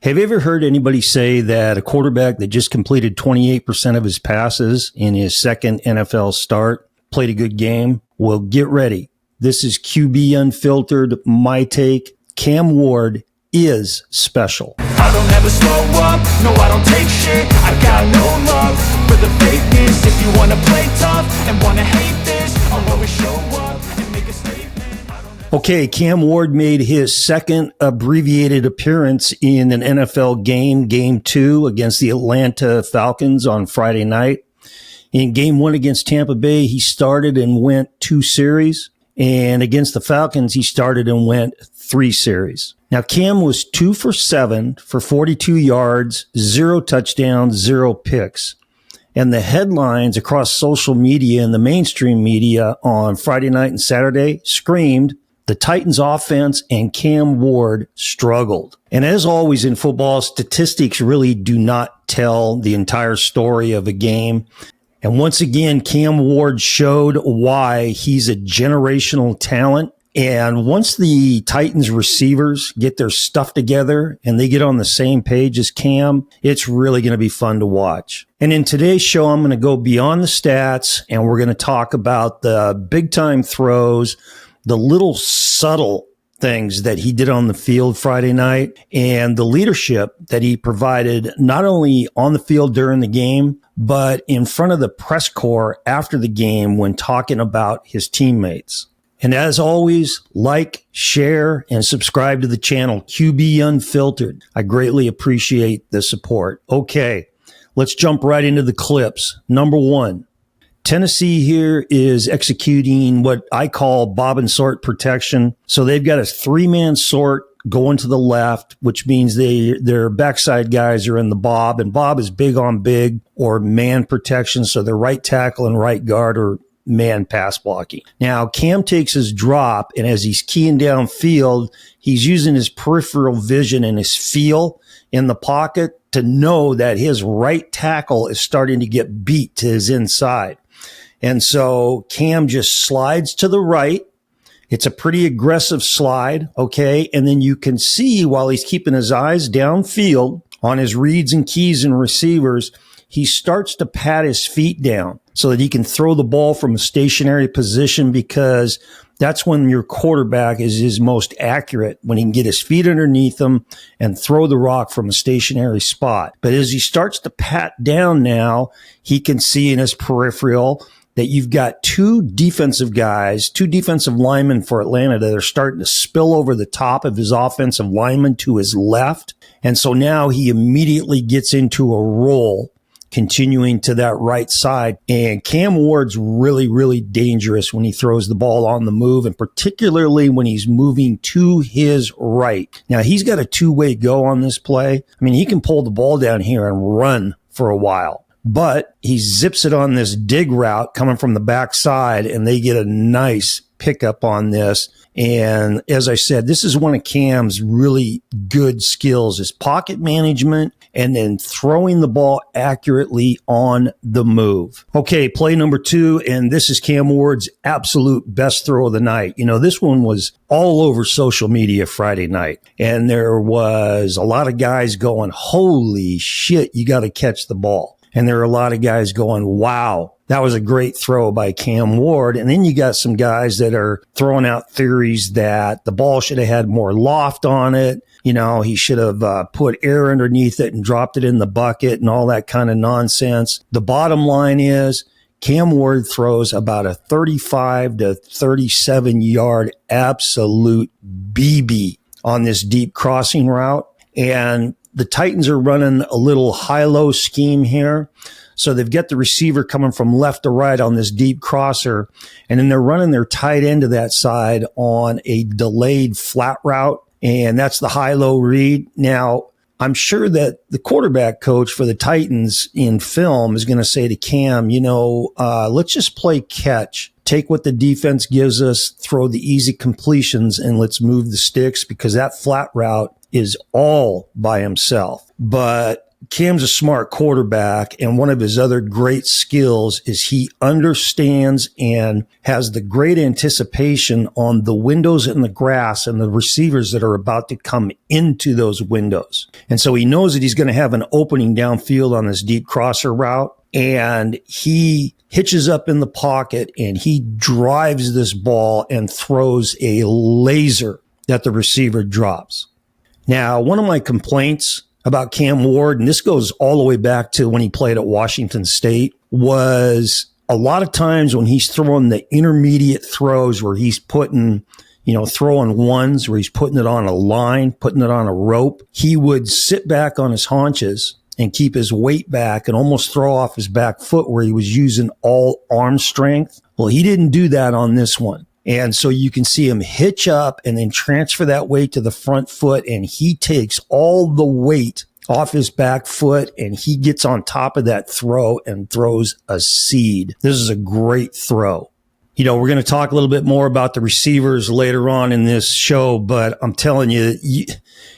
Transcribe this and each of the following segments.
Have you ever heard anybody say that a quarterback that just completed 28% of his passes in his second NFL start played a good game? Well, get ready. This is QB Unfiltered, my take. Cam Ward is special. I don't ever slow up, no I don't take shit. I got no love for the fakeness. If you wanna play tough and wanna hate this, I'll always show up and make a statement. Okay, Cam Ward made his second abbreviated appearance in an NFL game, Game 2 against the Atlanta Falcons on Friday night. In Game 1 against Tampa Bay, he started and went 2 series. And against the Falcons, he started and went 3 series. Now, Cam was 2 for 7 for 42 yards, 0 touchdowns, 0 picks. And the headlines across social media and the mainstream media on Friday night and Saturday screamed, the Titans offense and Cam Ward struggled. And as always in football, statistics really do not tell the entire story of a game. And once again, Cam Ward showed why he's a generational talent. And once the Titans receivers get their stuff together and they get on the same page as Cam, it's really going to be fun to watch. And in today's show, I'm going to go beyond the stats and we're going to talk about the big time throws, the little subtle things that he did on the field Friday night, and the leadership that he provided not only on the field during the game, but in front of the press corps after the game when talking about his teammates. And as always, like, share, and subscribe to the channel, QB Unfiltered. I greatly appreciate the support. Okay, let's jump right into the clips. Number 1. Tennessee here is executing what I call bob and sort protection. So they've got a 3-man sort going to the left, which means their backside guys are in the bob, and bob is big on big or man protection. So their right tackle and right guard are man pass blocking. Now, Cam takes his drop, and as he's keying downfield, he's using his peripheral vision and his feel in the pocket to know that his right tackle is starting to get beat to his inside. And so Cam just slides to the right. It's a pretty aggressive slide, okay? And then you can see while he's keeping his eyes downfield on his reads and keys and receivers, he starts to pat his feet down so that he can throw the ball from a stationary position, because that's when your quarterback is his most accurate, when he can get his feet underneath him and throw the rock from a stationary spot. But as he starts to pat down now, he can see in his peripheral that you've got 2 defensive guys, 2 defensive linemen for Atlanta that are starting to spill over the top of his offensive lineman to his left. And so now he immediately gets into a roll, continuing to that right side. And Cam Ward's really, really dangerous when he throws the ball on the move, and particularly when he's moving to his right. Now, he's got a 2-way go on this play. I mean, he can pull the ball down here and run for a while. But he zips it on this dig route coming from the backside, and they get a nice pickup on this. And as I said, this is one of Cam's really good skills, is pocket management and then throwing the ball accurately on the move. Okay, play number 2, and this is Cam Ward's absolute best throw of the night. You know, this one was all over social media Friday night, and there was a lot of guys going, holy shit, you got to catch the ball. And there are a lot of guys going, wow, that was a great throw by Cam Ward. And then you got some guys that are throwing out theories that the ball should have had more loft on it. You know, he should have put air underneath it and dropped it in the bucket and all that kind of nonsense. The bottom line is Cam Ward throws about a 35 to 37 yard absolute BB on this deep crossing route. And the Titans are running a little high-low scheme here. So they've got the receiver coming from left to right on this deep crosser, and then they're running their tight end to that side on a delayed flat route, and that's the high-low read. Now, I'm sure that the quarterback coach for the Titans in film is going to say to Cam, let's just play catch. Take what the defense gives us, throw the easy completions, and let's move the sticks, because that flat route is all by himself. But Cam's a smart quarterback, and one of his other great skills is he understands and has the great anticipation on the windows in the grass and the receivers that are about to come into those windows. And so he knows that he's going to have an opening downfield on this deep crosser route, and he hitches up in the pocket and he drives this ball and throws a laser that the receiver drops. Now, one of my complaints about Cam Ward, and this goes all the way back to when he played at Washington State, was a lot of times when he's throwing the intermediate throws where he's putting, throwing ones, where he's putting it on a line, putting it on a rope, he would sit back on his haunches and keep his weight back and almost throw off his back foot where he was using all arm strength. Well, he didn't do that on this one. And so you can see him hitch up and then transfer that weight to the front foot, and he takes all the weight off his back foot and he gets on top of that throw and throws a seed. This is a great throw. We're going to talk a little bit more about the receivers later on in this show, but I'm telling you,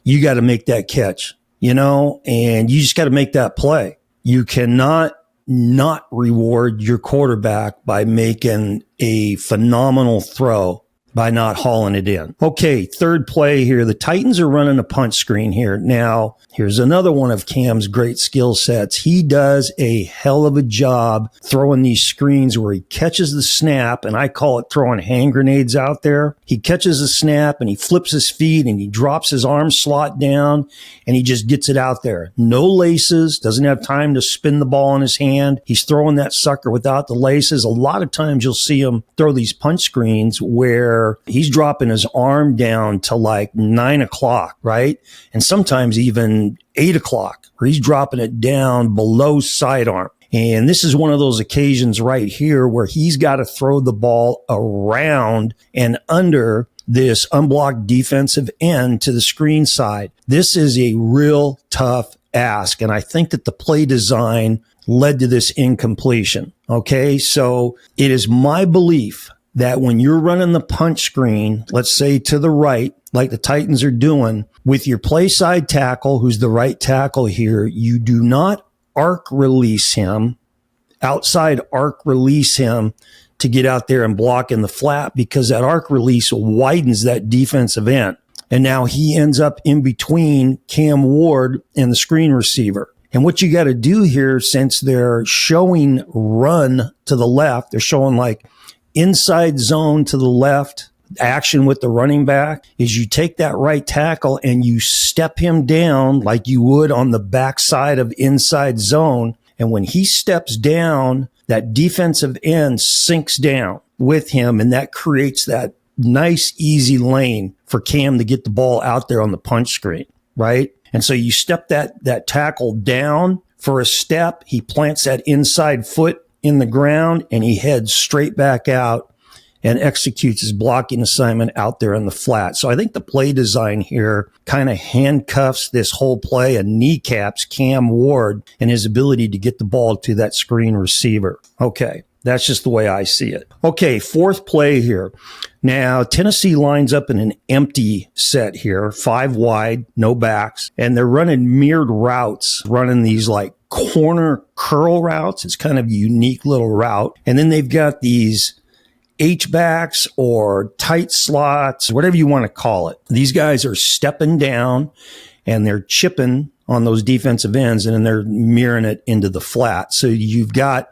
you got to make that catch, and you just got to make that play. You cannot not reward your quarterback by making a phenomenal throw by not hauling it in. Okay, third play here. The Titans are running a punch screen here. Now, here's another one of Cam's great skill sets. He does a hell of a job throwing these screens where he catches the snap, and I call it throwing hand grenades out there. He catches the snap and he flips his feet and he drops his arm slot down and he just gets it out there. No laces, doesn't have time to spin the ball in his hand. He's throwing that sucker without the laces. A lot of times you'll see him throw these punch screens where he's dropping his arm down to like 9 o'clock, right? And sometimes even 8 o'clock, where he's dropping it down below sidearm. And this is one of those occasions right here where he's got to throw the ball around and under this unblocked defensive end to the screen side. This is a real tough ask. And I think that the play design led to this incompletion. Okay. So it is my belief that when you're running the punch screen, let's say to the right, like the Titans are doing, with your play side tackle, who's the right tackle here, you do not arc release him, outside arc release him to get out there and block in the flat, because that arc release widens that defensive end. And now he ends up in between Cam Ward and the screen receiver. And what you got to do here, since they're showing run to the left, they're showing like inside zone to the left, action with the running back, is you take that right tackle and you step him down like you would on the backside of inside zone. And when he steps down, that defensive end sinks down with him, and that creates that nice, easy lane for Cam to get the ball out there on the punch screen, right? And so you step that tackle down for a step, he plants that inside foot in the ground, and he heads straight back out and executes his blocking assignment out there in the flat. So I think the play design here kind of handcuffs this whole play and kneecaps Cam Ward and his ability to get the ball to that screen receiver. Okay, that's just the way I see it. Okay, fourth play here. Now, Tennessee lines up in an empty set here, 5 wide, no backs, and they're running mirrored routes, running these like corner curl routes. It's kind of a unique little route. And then they've got these H-backs or tight slots, whatever you want to call it. These guys are stepping down and they're chipping on those defensive ends, and then they're mirroring it into the flat. So you've got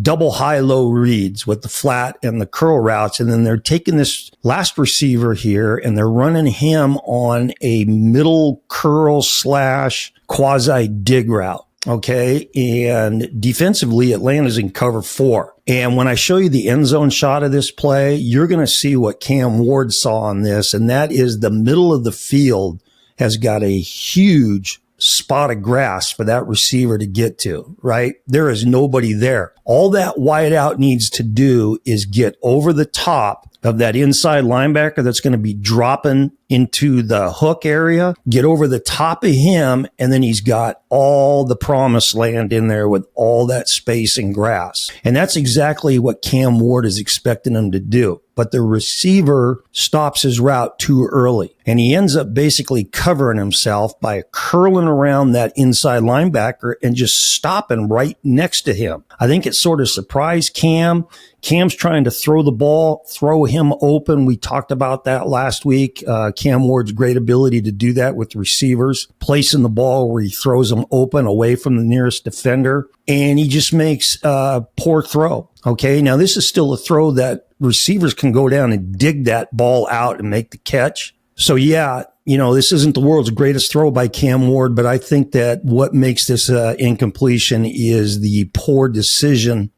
double high-low reads with the flat and the curl routes, and then they're taking this last receiver here and they're running him on a middle curl / quasi dig route. Okay. And defensively, Atlanta's in cover 4. And when I show you the end zone shot of this play, you're going to see what Cam Ward saw on this. And that is the middle of the field has got a huge spot of grass for that receiver to get to, right? There is nobody there. All that wide out needs to do is get over the top of that inside linebacker that's going to be dropping into the hook area, get over the top of him, and then he's got all the promised land in there with all that space and grass. And that's exactly what Cam Ward is expecting him to do. but the receiver stops his route too early. And he ends up basically covering himself by curling around that inside linebacker and just stopping right next to him. I think it sort of surprised Cam. Cam's trying to throw the ball, throw him open. We talked about that last week. Cam Ward's great ability to do that with receivers, placing the ball where he throws them open away from the nearest defender. And he just makes a poor throw. Okay, now this is still a throw that receivers can go down and dig that ball out and make the catch. So yeah, this isn't the world's greatest throw by Cam Ward, but I think that what makes this incompletion is the poor decision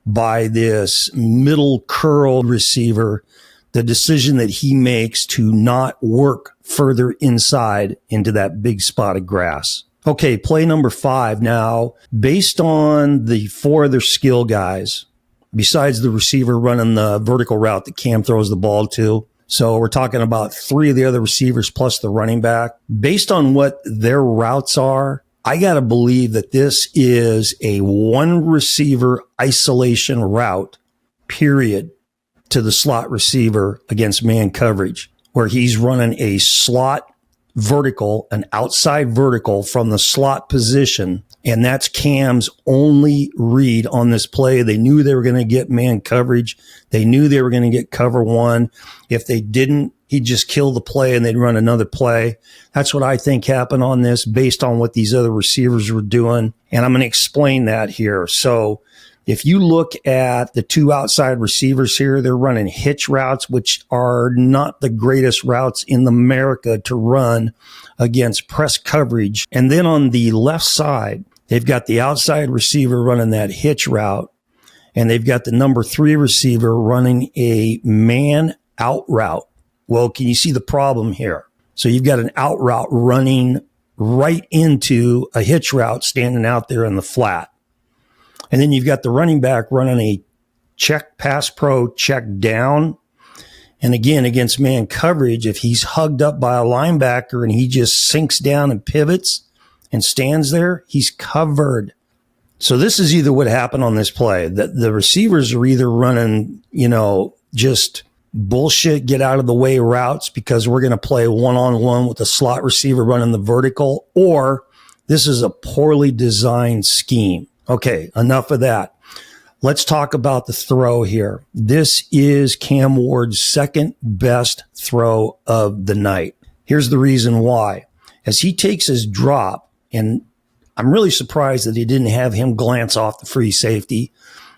by this middle curl receiver, the decision that he makes to not work further inside into that big spot of grass. Okay, play number 5. Now, based on the 4 other skill guys, besides the receiver running the vertical route that Cam throws the ball to, so we're talking about 3 of the other receivers plus the running back. Based on what their routes are, I got to believe that this is a 1 receiver isolation route, period, to the slot receiver against man coverage, where he's running a slot vertical, an outside vertical from the slot position. And that's Cam's only read on this play. They knew they were going to get man coverage. They knew they were going to get cover 1. If they didn't, he'd just kill the play and they'd run another play. That's what I think happened on this based on what these other receivers were doing. And I'm going to explain that here. So if you look at the 2 outside receivers here, they're running hitch routes, which are not the greatest routes in America to run against press coverage. And then on the left side, they've got the outside receiver running that hitch route, and they've got the number 3 receiver running a man out route. Well, can you see the problem here? So you've got an out route running right into a hitch route standing out there in the flat. And then you've got the running back running a check pass pro check down. And again, against man coverage, if he's hugged up by a linebacker and he just sinks down and pivots and stands there, he's covered. So this is either what happened on this play, that the receivers are either running, just bullshit, get out of the way routes because we're going to play 1-on-1 with the slot receiver running the vertical, or this is a poorly designed scheme. Okay, enough of that. Let's talk about the throw here. This is Cam Ward's second best throw of the night. Here's the reason why. As he takes his drop, and I'm really surprised that he didn't have him glance off the free safety,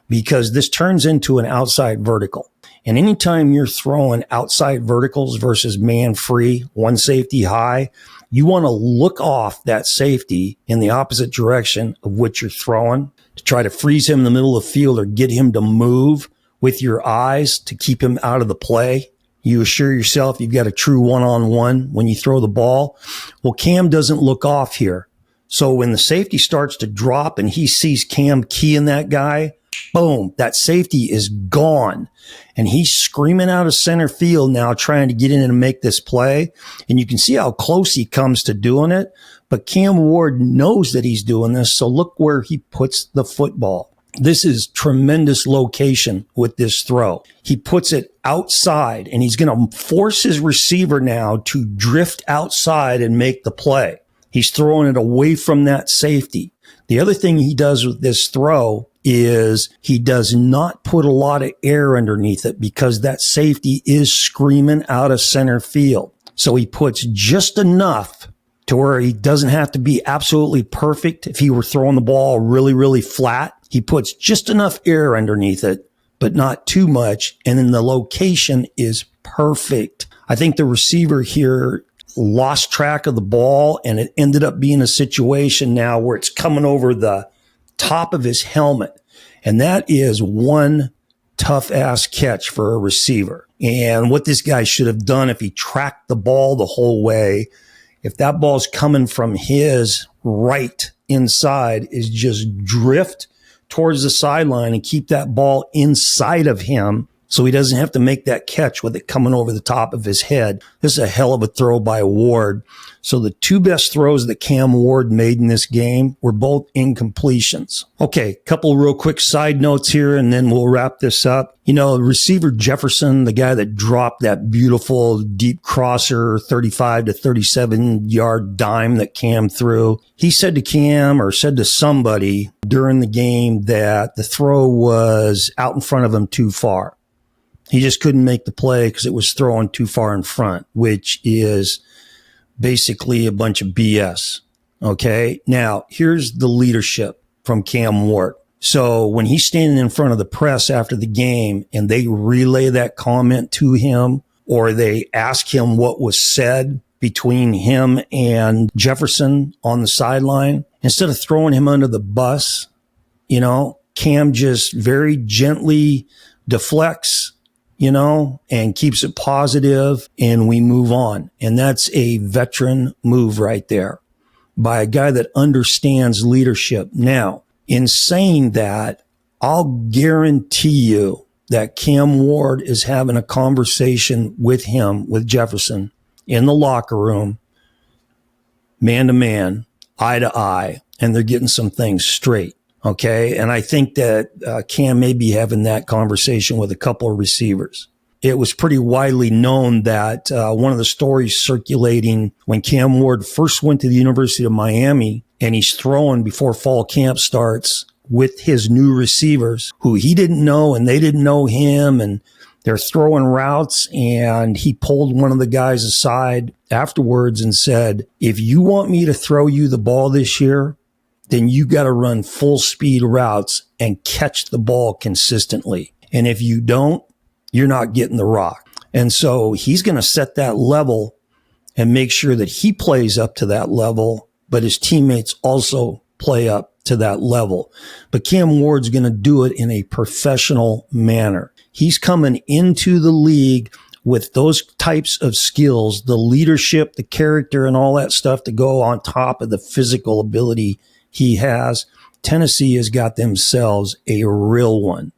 because this turns into an outside vertical. And anytime you're throwing outside verticals versus man free, 1 safety high, you want to look off that safety in the opposite direction of which you're throwing to try to freeze him in the middle of the field or get him to move with your eyes to keep him out of the play. You assure yourself you've got a true 1-on-1 when you throw the ball. Well, Cam doesn't look off here. So when the safety starts to drop and he sees Cam keying that guy, boom, that safety is gone. And he's screaming out of center field now, trying to get in and make this play. And you can see how close he comes to doing it. But Cam Ward knows that he's doing this. So look where he puts the football. This is tremendous location with this throw. He puts it outside, and he's going to force his receiver now to drift outside and make the play. He's throwing it away from that safety. The other thing he does with this throw is he does not put a lot of air underneath it because that safety is screaming out of center field. So he puts just enough to where he doesn't have to be absolutely perfect. If he were throwing the ball really, really flat, he puts just enough air underneath it, but not too much. And then the location is perfect. I think the receiver here lost track of the ball, and it ended up being a situation now where it's coming over the top of his helmet. And that is one tough ass catch for a receiver. And what this guy should have done if he tracked the ball the whole way, if that ball's coming from his right inside, is just drift towards the sideline and keep that ball inside of him so he doesn't have to make that catch with it coming over the top of his head. This is a hell of a throw by Ward. So the two best throws that Cam Ward made in this game were both incompletions. Okay, couple real quick side notes here, and then we'll wrap this up. You know, receiver Jefferson, the guy that dropped that beautiful deep crosser 35 to 37 yard dime that Cam threw, he said to Cam, or said to somebody during the game, that the throw was out in front of him too far. He just couldn't make the play because it was throwing too far in front, which is basically a bunch of BS. Okay. Now here's the leadership from Cam Ward. So when he's standing in front of the press after the game and they relay that comment to him, or they ask him what was said between him and Jefferson on the sideline, instead of throwing him under the bus, you know, Cam just very gently deflects, you know, and keeps it positive, and we move on. And that's a veteran move right there by a guy that understands leadership. Now, in saying that, I'll guarantee you that Cam Ward is having a conversation with him, with Jefferson, in the locker room, man to man, eye to eye, and they're getting some things straight. Okay. And I think that Cam may be having that conversation with a couple of receivers. It was pretty widely known that one of the stories circulating when Cam Ward first went to the University of Miami, and he's throwing before fall camp starts with his new receivers who he didn't know and they didn't know him, and they're throwing routes, and he pulled one of the guys aside afterwards and said, if you want me to throw you the ball this year, then you got to run full speed routes and catch the ball consistently. And if you don't, you're not getting the rock. And so he's going to set that level and make sure that he plays up to that level, but his teammates also play up to that level. But Cam Ward's going to do it in a professional manner. He's coming into the league with those types of skills, the leadership, the character, and all that stuff to go on top of the physical ability he has. Tennessee has got themselves a real one.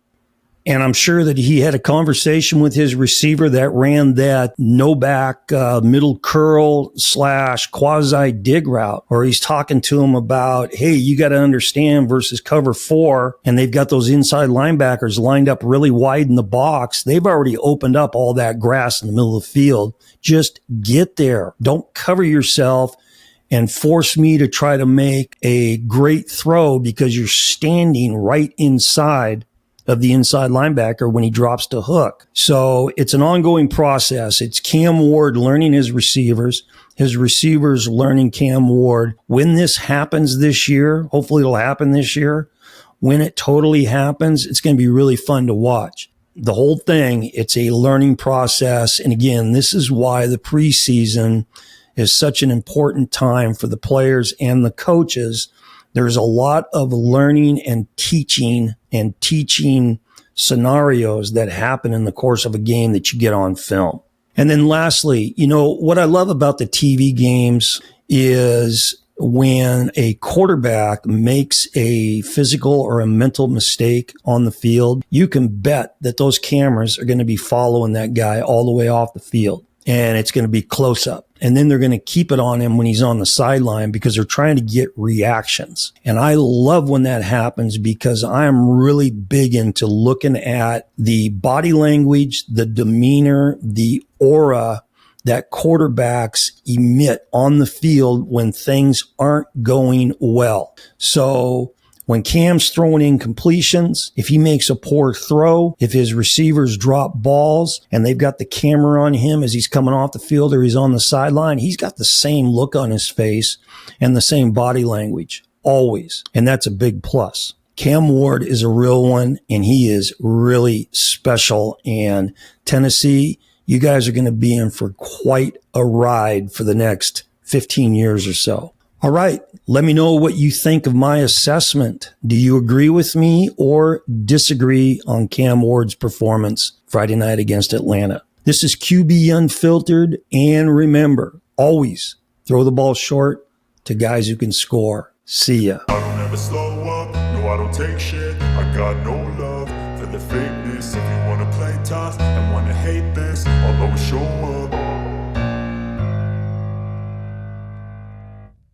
And I'm sure that he had a conversation with his receiver that ran that no back, middle curl / quasi dig route, or he's talking to him about, hey, you got to understand versus cover 4. And they've got those inside linebackers lined up really wide in the box. They've already opened up all that grass in the middle of the field. Just get there. Don't cover yourself and force me to try to make a great throw because you're standing right inside of the inside linebacker when he drops to hook. So it's an ongoing process. It's Cam Ward learning his receivers learning Cam Ward. When this happens this year, hopefully it'll happen this year. When it totally happens, it's going to be really fun to watch. The whole thing, it's a learning process. And again, this is why the preseason is such an important time for the players and the coaches. There's a lot of learning and teaching scenarios that happen in the course of a game that you get on film. And then lastly, you know, what I love about the TV games is when a quarterback makes a physical or a mental mistake on the field, you can bet that those cameras are going to be following that guy all the way off the field. And it's going to be close up. And then they're going to keep it on him when he's on the sideline because they're trying to get reactions. And I love when that happens because I'm really big into looking at the body language, the demeanor, the aura that quarterbacks emit on the field when things aren't going well. So when Cam's throwing incompletions, if he makes a poor throw, if his receivers drop balls and they've got the camera on him as he's coming off the field or he's on the sideline, he's got the same look on his face and the same body language, always. And that's a big plus. Cam Ward is a real one, and he is really special. And Tennessee, you guys are going to be in for quite a ride for the next 15 years or so. All right. Let me know what you think of my assessment. Do you agree with me or disagree on Cam Ward's performance Friday night against Atlanta? This is QB Unfiltered. And remember, always throw the ball short to guys who can score. See ya. I don't ever slow up. No, I don't take shit. I got no love for the fakeness. If you want to play tough and wanna hate this, I'll always show up.